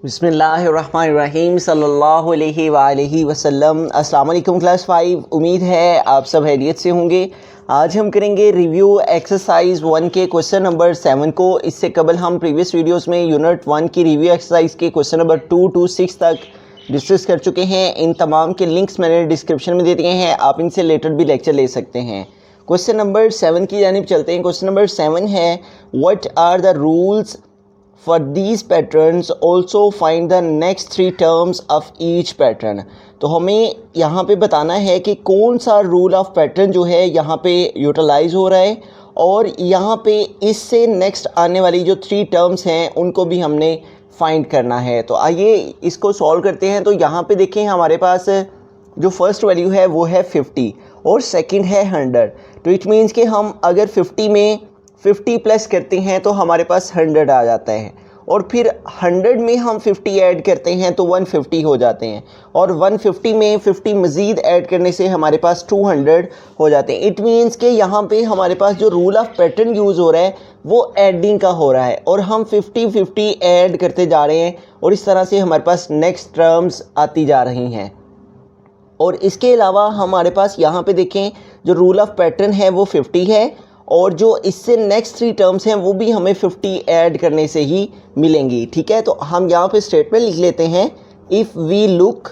बिस्मिल्लाहिर्रहमानिर्रहीम सल्लल्लाहु अलैहि वसल्लम। अस्सलाम वालेकुम क्लास 5। उम्मीद है आप सब खैरियत से होंगे। आज हम करेंगे रिव्यू एक्सरसाइज 1 के क्वेश्चन नंबर 7 को। इससे कबल हम प्रीवियस वीडियोस में यूनिट 1 की रिव्यू एक्सरसाइज के क्वेश्चन नंबर 2 to 6 तक डिस्कस कर चुके हैं। इन तमाम के लिंक्स मैंने डिस्क्रिप्शन में दे दिए हैं, आप इनसे रिलेटेड भी लेक्चर ले सकते हैं। क्वेश्चन नंबर 7 की जानिब चलते हैं। क्वेश्चन नंबर 7 है, what are the rules For these patterns also find the next 3 terms of each pattern। तो हमें यहाँ पे बताना है कि कौन सा रूल ऑफ पैटर्न जो है यहाँ पे यूटिलाइज हो रहा है और यहाँ पे इससे नेक्स्ट आने वाली जो 3 टर्म्स हैं उनको भी हमने फाइंड करना है। तो आइए इसको सॉल्व करते हैं। तो यहाँ पे देखें, हमारे पास जो फर्स्ट वैल्यू है वो है 50 और सेकंड है 100। तो इट मीन्स कि हम अगर 50 में 50 प्लस करते हैं तो हमारे पास 100 आ जाता है, और फिर 100 में हम 50 ऐड करते हैं तो 150 हो जाते हैं, और 150 में 50 मज़ीद ऐड करने से हमारे पास 200 हो जाते हैं। इट मीन्स कि यहाँ पे हमारे पास जो रूल ऑफ पैटर्न यूज़ हो रहा है वो एडिंग का हो रहा है, और हम 50-50 ऐड करते जा रहे हैं, और इस तरह से हमारे पास नेक्स्ट टर्म्स आती जा रही हैं। और इसके अलावा हमारे पास यहाँ पे देखें, जो रूल ऑफ पैटर्न है वो 50 है, और जो इससे नेक्स्ट 3 टर्म्स हैं वो भी हमें 50 ऐड करने से ही मिलेंगी। ठीक है, तो हम यहाँ पे स्टेटमेंट लिख लेते हैं, इफ़ वी लुक,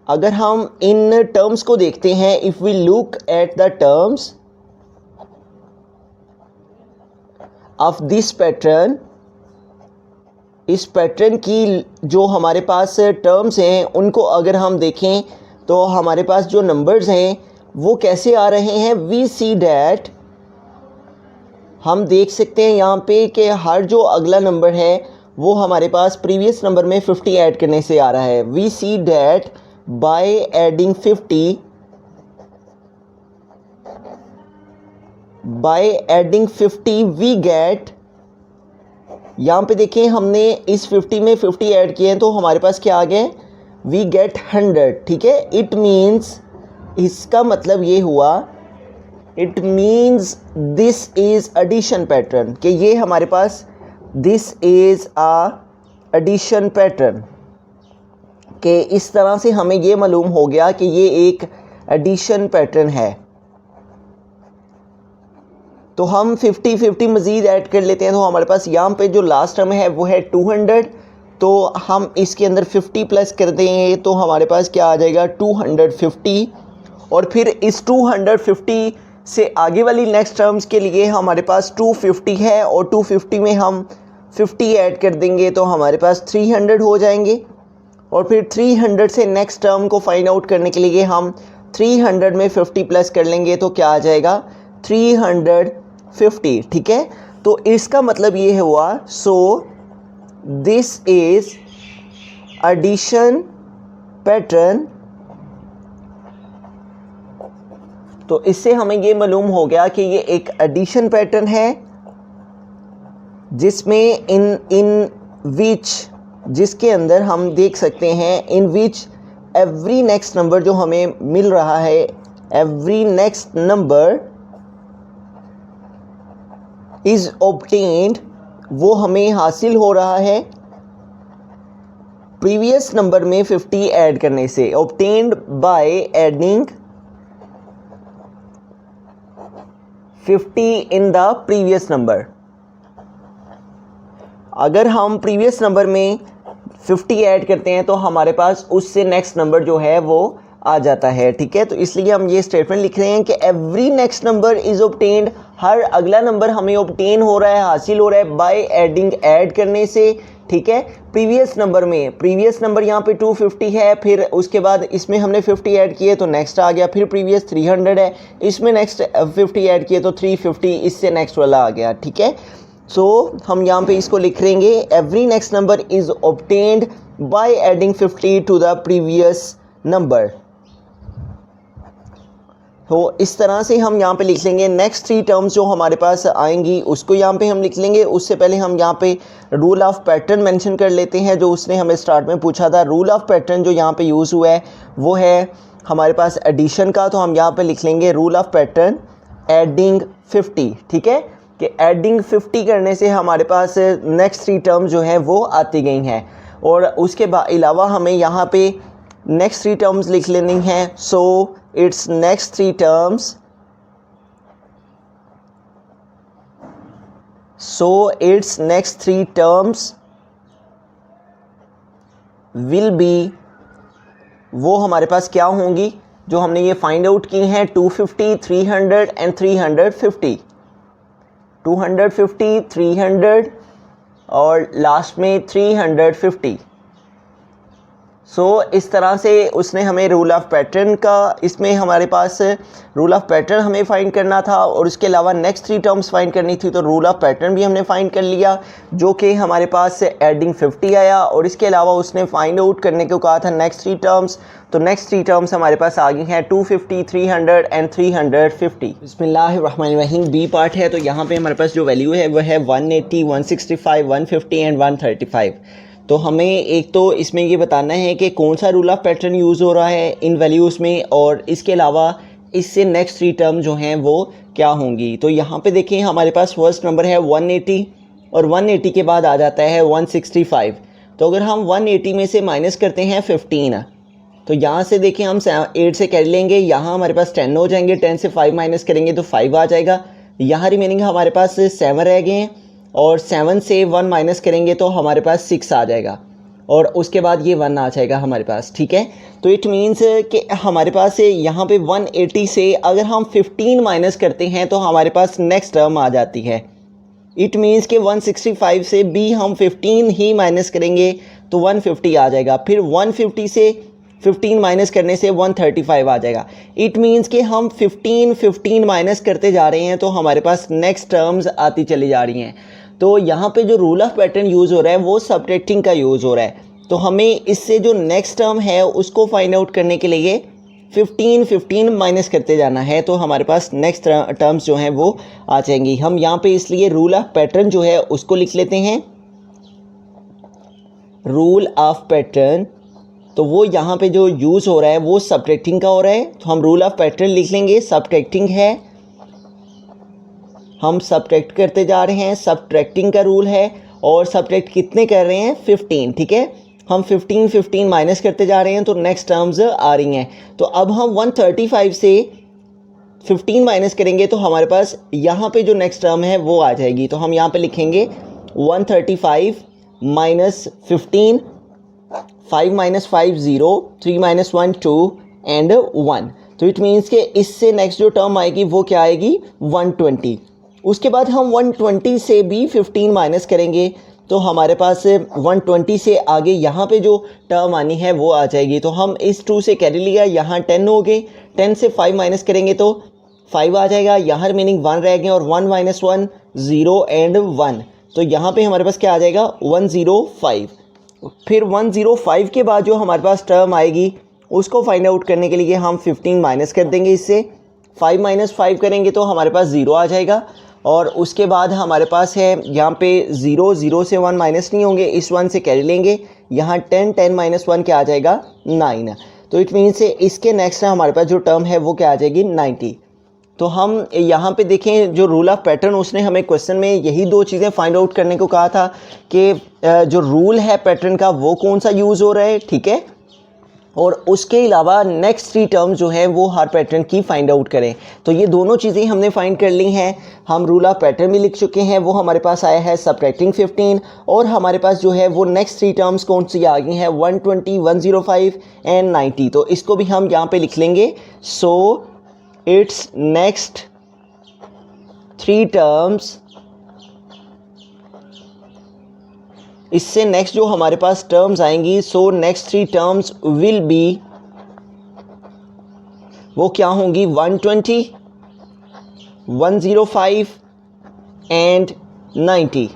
अगर हम इन टर्म्स को देखते हैं, if we look at the terms of this pattern, इस पैटर्न की जो हमारे पास टर्म्स हैं उनको अगर हम देखें तो हमारे पास जो नंबर्स हैं वो कैसे आ रहे हैं। वी सी डैट, हम देख सकते हैं यहाँ पे कि हर जो अगला नंबर है वो हमारे पास प्रीवियस नंबर में 50 ऐड करने से आ रहा है। We see that by adding 50, by adding 50 we get, यहाँ पे देखें हमने इस 50 में 50 ऐड किए हैं तो हमारे पास क्या आ गए, वी गेट 100। ठीक है, इट मीन्स, इसका मतलब ये हुआ, it means this is addition pattern, कि ये हमारे पास this is a addition pattern, कि इस तरह से हमें ये मालूम हो गया कि ये एक एडिशन पैटर्न है। तो हम 50-50 मज़ीद ऐड कर लेते हैं, तो हमारे पास यहाँ पे जो लास्ट टर्म है वो है 200। तो हम इसके अंदर 50 प्लस कर देंगे तो हमारे पास क्या आ जाएगा, 250। और फिर इस 250 से आगे वाली नेक्स्ट टर्म्स के लिए हमारे पास 250 है, और 250 में हम 50 ऐड कर देंगे तो हमारे पास 300 हो जाएंगे। और फिर 300 से नेक्स्ट टर्म को फाइंड आउट करने के लिए हम 300 में 50 प्लस कर लेंगे तो क्या आ जाएगा, 350। ठीक है, तो इसका मतलब ये हुआ, so this is addition pattern. तो इससे हमें ये मालूम हो गया कि ये एक एडिशन पैटर्न है, जिसमें इन विच, जिसके अंदर हम देख सकते हैं, इन विच एवरी नेक्स्ट नंबर जो हमें मिल रहा है, every next number is obtained, वो हमें हासिल हो रहा है प्रीवियस नंबर में 50 ऐड करने से। Obtained by adding 50 in the previous number. अगर हम प्रीवियस नंबर में 50 ऐड करते हैं तो हमारे पास उससे नेक्स्ट नंबर जो है वो आ जाता है। ठीक है, तो इसलिए हम ये स्टेटमेंट लिख रहे हैं कि every next number is obtained, हर अगला नंबर हमें ऑब्टेन हो रहा है, हासिल हो रहा है बाय एडिंग, ऐड करने से। ठीक है, प्रीवियस नंबर में, प्रीवियस नंबर यहाँ पे 250 है, फिर उसके बाद इसमें हमने 50 ऐड किए तो नेक्स्ट आ गया, फिर प्रीवियस 300 है, इसमें नेक्स्ट 50 ऐड किए तो 350, इससे नेक्स्ट वाला आ गया। ठीक है, सो हम यहाँ पे इसको लिख लेंगे, every next number is obtained by adding 50 to the previous number. तो इस तरह से हम यहाँ पे लिख लेंगे। नेक्स्ट 3 टर्म्स जो हमारे पास आएंगी उसको यहाँ पे हम लिख लेंगे। उससे पहले हम यहाँ पे रूल ऑफ पैटर्न मेंशन कर लेते हैं, जो उसने हमें स्टार्ट में पूछा था। रूल ऑफ पैटर्न जो यहाँ पे यूज़ हुआ है वो है हमारे पास एडिशन का, तो हम यहाँ पे लिख लेंगे रूल ऑफ पैटर्न एडिंग 50। ठीक है, कि एडिंग 50 करने से हमारे पास नेक्स्ट 3 टर्म्स जो हैं वो आती गई हैं, और उसके अलावा हमें यहाँ पे नेक्स्ट 3 टर्म्स लिख लेनी हैं. So it's next 3 terms, so its next 3 terms will be, वो हमारे पास क्या होंगी जो हमने ये फाइंड आउट की हैं, 250, 300 एंड 350. 250, 300 और लास्ट में 350. सो इस तरह से उसने हमें रूल ऑफ पैटर्न का, इसमें हमारे पास रूल ऑफ पैटर्न हमें फाइंड करना था और उसके अलावा नेक्स्ट 3 टर्म्स फाइंड करनी थी. तो रूल ऑफ पैटर्न भी हमने फाइंड कर लिया जो कि हमारे पास एडिंग 50 आया, और इसके अलावा उसने फाइंड आउट करने को कहा था नेक्स्ट 3 टर्म्स. तो नेक्स्ट 3 टर्म्स हमारे पास आ गई हैं 250, 300 एंड 350. बिस्मिल्लाहिर्रहमानिर्रहीम. बी पार्ट है, तो यहाँ पे हमारे पास जो वैल्यू है वह है 180, 165, 150 एंड 135. तो हमें एक तो इसमें ये बताना है कि कौन सा रूल ऑफ पैटर्न यूज़ हो रहा है इन वैल्यूज़ में, और इसके अलावा इससे नेक्स्ट 3 टर्म जो हैं वो क्या होंगी. तो यहाँ पे देखें हमारे पास फर्स्ट नंबर है 180, और 180 के बाद आ जाता है 165. तो अगर हम 180 में से माइनस करते हैं 15, तो यहाँ से देखें हम 8 से कर लेंगे, यहाँ हमारे पास 10 हो जाएंगे, 10 से 5 माइनस करेंगे तो 5 आ जाएगा. यहाँ रिमेनिंग हमारे पास 7 रह गए हैं, और 7 से 1 माइनस करेंगे तो हमारे पास 6 आ जाएगा, और उसके बाद ये 1 आ जाएगा हमारे पास. ठीक है, तो इट मीन्स कि हमारे पास यहाँ पे 180 से अगर हम 15 माइनस करते हैं तो हमारे पास नेक्स्ट टर्म आ जाती है. इट मीन्स कि 165 से भी हम 15 ही माइनस करेंगे तो 150 आ जाएगा. फिर 150 से 15 माइनस करने से 135 आ जाएगा. इट मीन्स कि हम 15 माइनस करते जा रहे हैं तो हमारे पास नेक्स्ट टर्म्स आती चली जा रही हैं. तो यहाँ पे जो रूल ऑफ पैटर्न यूज़ हो रहा है वो सबट्रैक्टिंग का यूज़ हो रहा है. तो हमें इससे जो नेक्स्ट टर्म है उसको फाइंड आउट करने के लिए 15 माइनस करते जाना है, तो हमारे पास नेक्स्ट टर्म्स जो हैं वो आ जाएंगी. हम यहाँ पे इसलिए रूल ऑफ पैटर्न जो है उसको लिख लेते हैं, रूल ऑफ पैटर्न. तो वो यहाँ पे जो यूज़ हो रहा है वो सबट्रैक्टिंग का हो रहा है, तो हम रूल ऑफ पैटर्न लिख लेंगे. सबट्रैक्टिंग है, हम सबट्रैक्ट करते जा रहे हैं, सबट्रैक्टिंग का रूल है, और सबट्रैक्ट कितने कर रहे हैं 15. ठीक है, हम 15 माइनस करते जा रहे हैं तो नेक्स्ट टर्म्स आ रही हैं. तो अब हम 135 से 15 माइनस करेंगे तो हमारे पास यहाँ पे जो नेक्स्ट टर्म है वो आ जाएगी. तो हम यहाँ पे लिखेंगे 135 माइनस 15, 5 माइनस 5 0, 3 माइनस 1 2 एंड 1. तो इट मीन्स कि इससे नेक्स्ट जो टर्म आएगी वो क्या आएगी 120. उसके बाद हम 120 से भी 15 माइनस करेंगे तो हमारे पास 120 से आगे यहाँ पे जो टर्म आनी है वो आ जाएगी. तो हम इस 2 से कैरी लिया, यहाँ 10 हो गए, 10 से 5 माइनस करेंगे तो 5 आ जाएगा, यहाँ रिमेनिंग 1 रह गए, और 1 माइनस 1 0 एंड 1. तो यहाँ पे हमारे पास क्या आ जाएगा 105. फिर 105 के बाद जो हमारे पास टर्म आएगी उसको फाइंड आउट करने के लिए हम 15 माइनस कर देंगे. इससे 5 माइनस 5 करेंगे तो हमारे पास 0 आ जाएगा, और उसके बाद हमारे पास है यहाँ पे 0 से 1 माइनस नहीं होंगे, इस 1 से कैरी लेंगे, यहाँ 10 माइनस 1 क्या आ जाएगा 9. तो इट मीन्स से इसके नेक्स्ट हमारे पास जो टर्म है वो क्या आ जाएगी 90. तो हम यहाँ पे देखें जो रूल ऑफ पैटर्न उसने हमें क्वेश्चन में यही 2 चीज़ें फाइंड आउट करने को कहा था कि जो रूल है पैटर्न का वो कौन सा यूज़ हो रहा है. ठीक है, और उसके अलावा नेक्स्ट 3 टर्म्स जो हैं वो हर पैटर्न की फाइंड आउट करें. तो ये दोनों चीज़ें हमने फाइंड कर ली हैं. हम रूल ऑफ पैटर्न भी लिख चुके हैं, वो हमारे पास आया है सबट्रैक्टिंग 15, और हमारे पास जो है वो नेक्स्ट 3 टर्म्स कौन सी आ गई हैं 120, 105 एंड 90. तो इसको भी हम यहाँ पे लिख लेंगे. सो इट्स नेक्स्ट 3 टर्म्स, इससे नेक्स्ट जो हमारे पास टर्म्स आएंगी, so next 3 terms will be, वो क्या होंगी 120, 105 एंड 90.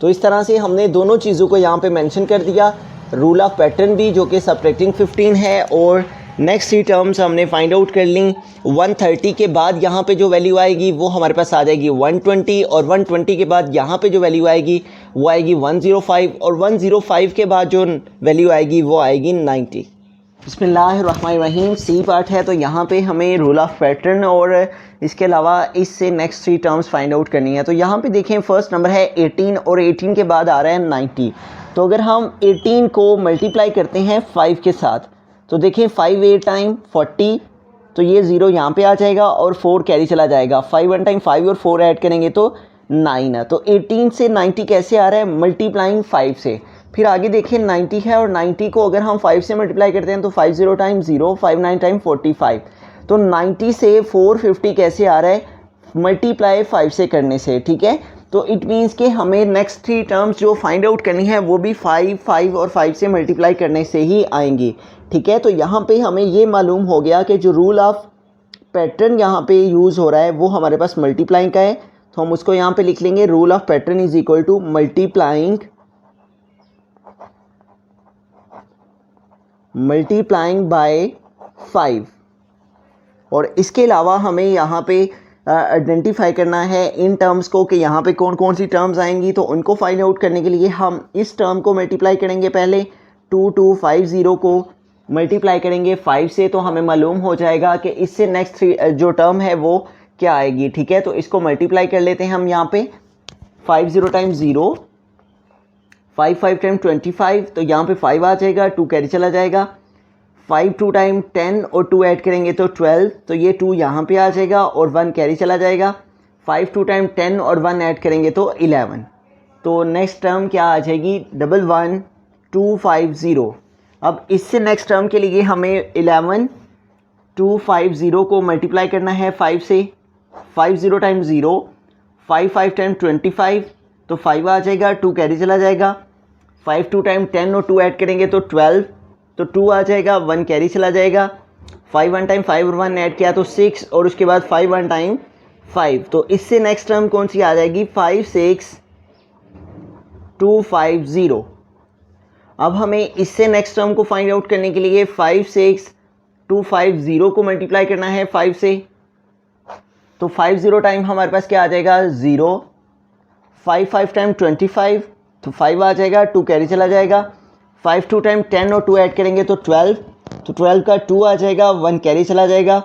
तो इस तरह से हमने दोनों चीज़ों को यहाँ पे मेंशन कर दिया, रूल ऑफ पैटर्न भी जो कि सबट्रैक्टिंग 15 है, और नेक्स्ट 3 टर्म्स हमने फाइंड आउट कर ली. 130 के बाद यहाँ पे जो वैल्यू आएगी वो हमारे पास आ जाएगी 120, और 120 के बाद यहाँ पे जो वैल्यू आएगी वो आएगी 105, और 105 के बाद जो वैल्यू आएगी वो आएगी 90. बिस्मिल्लाहिर्रहमानिर्रहीम। सी पार्ट है तो यहाँ पे हमें रूल ऑफ पैटर्न और इसके अलावा इससे नेक्स्ट 3 टर्म्स फाइंड आउट करनी है। तो यहाँ पे देखें फर्स्ट नंबर है 18 और 18 के बाद आ रहा है 90। तो अगर हम 18 को मल्टीप्लाई करते हैं 5 के साथ तो देखें 5 8 टाइम 40, तो ये 0 यहाँ पे आ जाएगा और 4 कैरी चला जाएगा। 5 1 टाइम 5 और 4 ऐड करेंगे तो 9 है। तो 18 से 90 कैसे आ रहा है? मल्टीप्लाइंग 5 से। फिर आगे देखिए 90 है और 90 को अगर हम 5 से मल्टीप्लाई करते हैं तो 5 0 टाइम 0, 5 9 टाइम 45। तो 90 से 450 कैसे आ रहा है? मल्टीप्लाई 5 से करने से, ठीक है। तो इट मीन्स कि हमें नेक्स्ट 3 टर्म्स जो फाइंड आउट करनी है वो भी 5 5 और 5 से मल्टीप्लाई करने से ही आएंगी, ठीक है। तो यहाँ पे हमें ये मालूम हो गया कि जो रूल ऑफ पैटर्न यहाँ पे यूज़ हो रहा है वो हमारे पास मल्टीप्लाइंग का है। तो हम उसको यहाँ पे लिख लेंगे, rule of pattern is equal to multiplying by 5। और इसके अलावा हमें यहाँ पे आइडेंटिफाई करना है इन टर्म्स को कि यहाँ पे कौन कौन सी टर्म्स आएंगी। तो उनको फाइंड आउट करने के लिए हम इस टर्म को मल्टीप्लाई करेंगे। पहले 2250 को मल्टीप्लाई करेंगे 5 से, तो हमें मालूम हो जाएगा कि इससे नेक्स्ट 3 जो टर्म है वो क्या आएगी, ठीक है। तो इसको मल्टीप्लाई कर लेते हैं हम यहाँ पे। 5 0 टाइम 0, 5 5 टाइम 25, तो यहाँ पे 5 आ जाएगा, 2 कैरी चला जाएगा। 5 2 टाइम 10 और 2 ऐड करेंगे तो 12, तो ये 2 यहाँ पे आ जाएगा और 1 कैरी चला जाएगा। 5 2 टाइम 10 और 1 ऐड करेंगे तो 11। तो नेक्स्ट टर्म क्या आ जाएगी? 11250। अब इससे नेक्स्ट टर्म के लिए हमें 11250 को मल्टीप्लाई करना है 5 से। 5 0 टाइम 0, 5 5 टाइम 25, तो 5 आ जाएगा, 2 कैरी चला जाएगा। 5 2 टाइम 10 और 2 ऐड करेंगे तो 12, तो 2 आ जाएगा, 1 कैरी चला जाएगा। 5 1 टाइम 5 और 1 ऐड किया तो 6, और उसके बाद 5 1 टाइम 5। तो इससे नेक्स्ट टर्म कौन सी आ जाएगी? 56250। अब हमें इससे नेक्स्ट टर्म को फाइंड आउट करने के लिए 56250 को मल्टीप्लाई करना है 5 से। तो 5 0 टाइम हमारे पास क्या आ जाएगा? 0। 5 5 टाइम 25, तो 5 आ जाएगा, 2 कैरी चला जाएगा। 5 2 टाइम 10 और 2 ऐड करेंगे तो 12, तो 12 का 2 आ जाएगा, 1 कैरी चला जाएगा।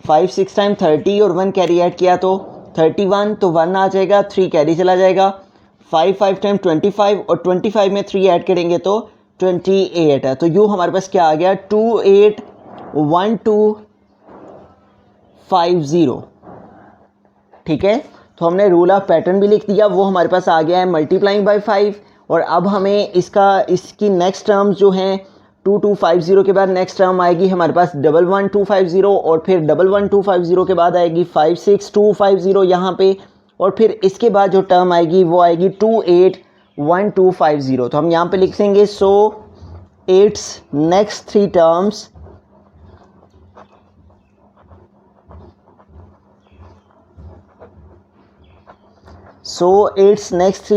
5 6 टाइम 30 और 1 कैरी ऐड किया तो 31, तो 1 आ जाएगा, 3 कैरी चला जाएगा। 5 5 टाइम 25 और 25 में 3 ऐड करेंगे तो 28 है। तो यूँ हमारे पास क्या आ गया? 281250, ठीक है। तो हमने रूल ऑफ पैटर्न भी लिख दिया, वो हमारे पास आ गया है मल्टीप्लाइंग बाय 5। और अब हमें इसकी नेक्स्ट टर्म जो हैं 2250 के बाद नेक्स्ट टर्म आएगी हमारे पास 11250, और फिर 11250 के बाद आएगी 56250 यहाँ पे, और फिर इसके बाद जो टर्म आएगी वो आएगी 281250। तो हम यहाँ पे लिख लेंगे, so it's next 3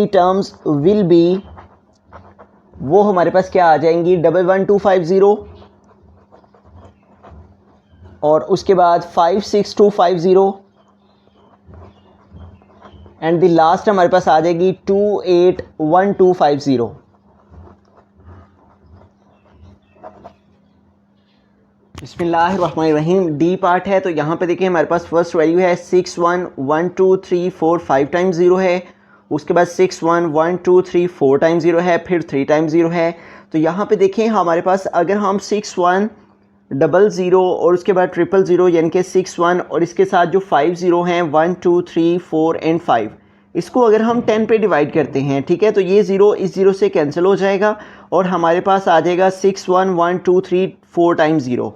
terms will be, वो हमारे पास क्या आ जाएंगी? 11250, और उसके बाद 56250, एंड द लास्ट हमारे पास आ जाएगी 281250। बिस्मिल्लाहिर्रहमानिर्रहीम। डी पार्ट है तो यहाँ पे देखिए हमारे पास फर्स्ट वैल्यू है 6 1 1 2 3 4 5 टाइम्स 0 है। उसके बाद 6 1 1 2 3 4 टाइम्स 0 है, फिर 3 टाइम्स 0 है। तो यहाँ पे देखें हमारे पास अगर हम 6 1 00 और उसके बाद 000 यानी कि 6 1 और इसके साथ जो 5 0 हैं 1 2 3 4 एंड 5, इसको अगर हम 10 पे डिवाइड करते हैं, ठीक है, तो ये 0 इस 0 से कैंसिल हो जाएगा और हमारे पास आ जाएगा 6 1 1 2 3 4 टाइम्स 0,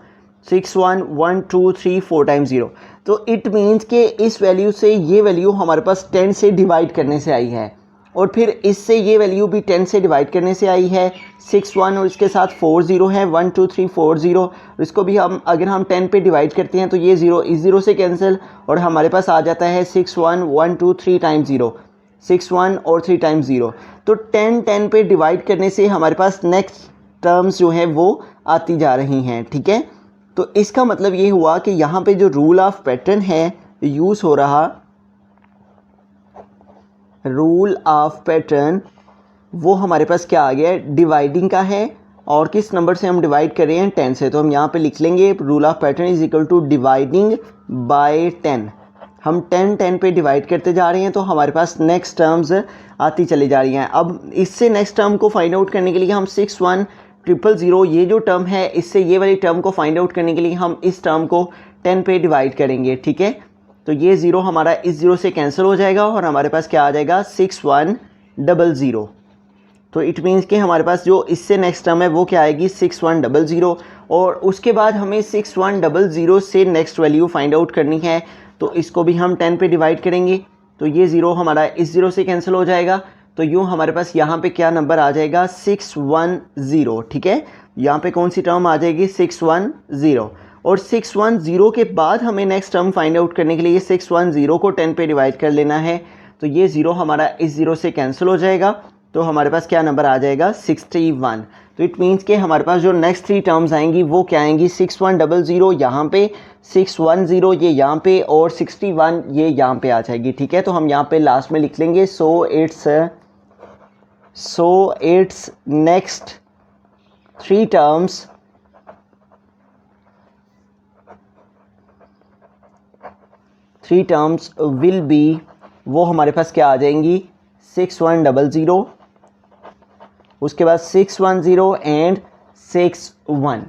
6 1 1 2 3 4 टाइम्स 0। तो इट मीन्स कि इस वैल्यू से ये वैल्यू हमारे पास 10 से डिवाइड करने से आई है, और फिर इससे ये वैल्यू भी 10 से डिवाइड करने से आई है। 6 1 और इसके साथ 4 0 है, 1 2 3 4 0, इसको भी हम अगर हम 10 पे डिवाइड करते हैं तो ये 0 इस 0 से कैंसिल, और हमारे पास आ जाता है 6 1 1 2 3 टाइम्स 0, 6 1 और 3 टाइम्स 0। तो 10 10 पे डिवाइड करने से हमारे पास नेक्स्ट टर्म्स जो है वो आती जा रही हैं, ठीक है। तो इसका मतलब ये हुआ कि यहाँ पे जो रूल ऑफ पैटर्न है यूज़ हो रहा, रूल ऑफ पैटर्न वो हमारे पास क्या आ गया? डिवाइडिंग का है, और किस नंबर से हम डिवाइड कर रहे हैं, 10 से। तो हम यहाँ पे लिख लेंगे rule of pattern is equal to dividing by 10। हम 10 पे डिवाइड करते जा रहे हैं तो हमारे पास नेक्स्ट टर्म्स आती चली जा रही हैं। अब इससे नेक्स्ट टर्म को फाइंड आउट करने के लिए हम 61000 ये जो टर्म है, इससे ये वाली टर्म को फाइंड आउट करने के लिए हम इस टर्म को 10 पे डिवाइड करेंगे, ठीक है। तो ये 0 हमारा इस 0 से कैंसिल हो जाएगा और हमारे पास क्या आ जाएगा, 6100। तो इट मीन्स कि हमारे पास जो इससे नेक्स्ट टर्म है वो क्या आएगी, 6100। और उसके बाद हमें 6100 से नेक्स्ट वैल्यू फाइंड आउट करनी है, तो इसको भी हम 10 पे डिवाइड करेंगे। तो ये 0 हमारा इस 0 से कैंसिल हो जाएगा। तो यूँ हमारे पास यहाँ पे क्या नंबर आ जाएगा, 610, ठीक है। यहाँ पे कौन सी टर्म आ जाएगी, 610। और 610 के बाद हमें नेक्स्ट टर्म फाइंड आउट करने के लिए 610 को 10 पे डिवाइड कर लेना है। तो ये 0 हमारा इस 0 से कैंसिल हो जाएगा। तो हमारे पास क्या नंबर आ जाएगा, 61। तो इट मीन्स कि हमारे पास जो नेक्स्ट 3 टर्म्स आएंगी वो क्या आएंगी, 6100 यहाँ पे, 610 ये यहाँ पे, और 61 ये यहाँ पे आ जाएगी, ठीक है। तो हम यहाँ पे लास्ट में लिख लेंगे so it's next 3 terms will be, वो हमारे पास क्या आ जाएंगी, 6100, उसके बाद 610 एंड 61।